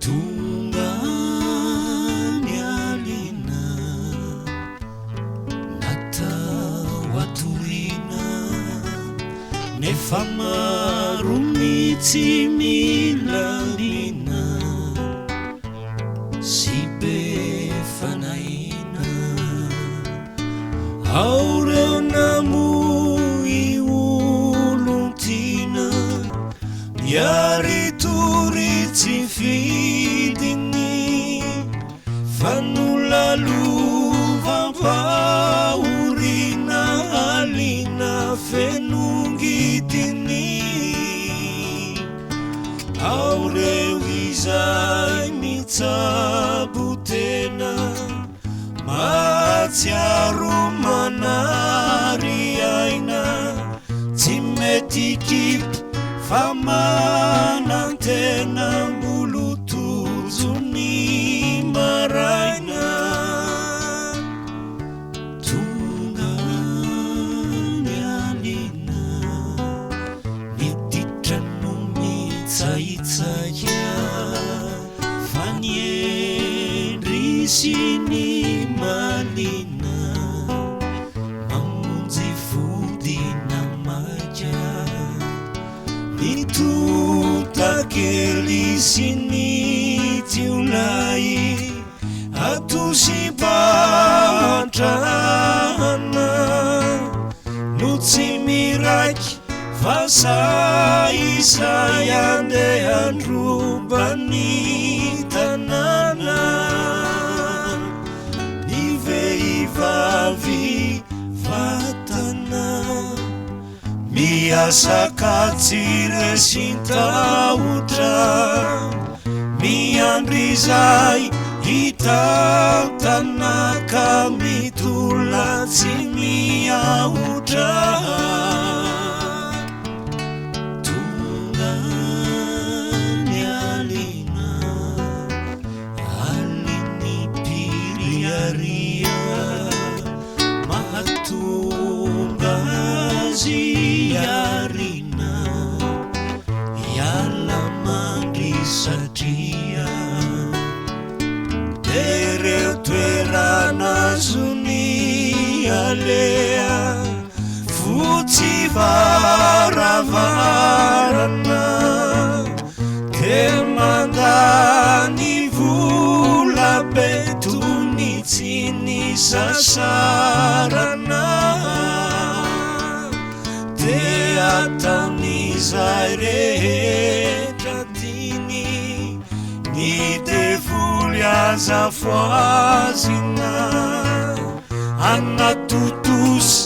Tonga nialina natao atorina nefa maro mihitsy milalina sy be fanahina ao reo namoy olontina miary tory tsy fidiny fanolalovam-paorina alina fenongitiny ao reo izay mitsabotena mahatsiaro manary aina tsy mety kipy fa manantena molotojony maraina tonga nialina miditrano mitsaitsaya fa niendry sy ny malina mamonjy vodina maika mitontakely sy ny tiolay atosipatrana no tsy miraiky fa saisay andeha andrombany tanàna ny vehivavy vatana miasakatsy resintahotra miandry izay hitantanaka mitolatsy miahotra tonga nialina aliny piriaria mahatonga azy arina iala mandry satria dereo toerana zony alea fotsy varavarana ke mandany vola betony tsy ny sasarana de ataon'izay rehetra tiny ny devoly azafoazina anatotosy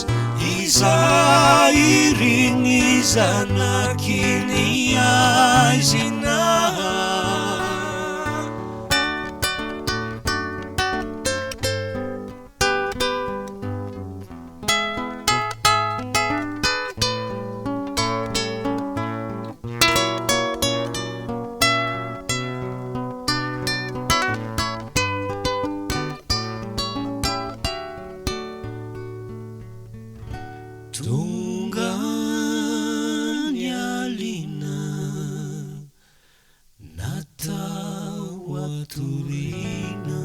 izay iriny zanakiny aizina tonga nialina natao atorina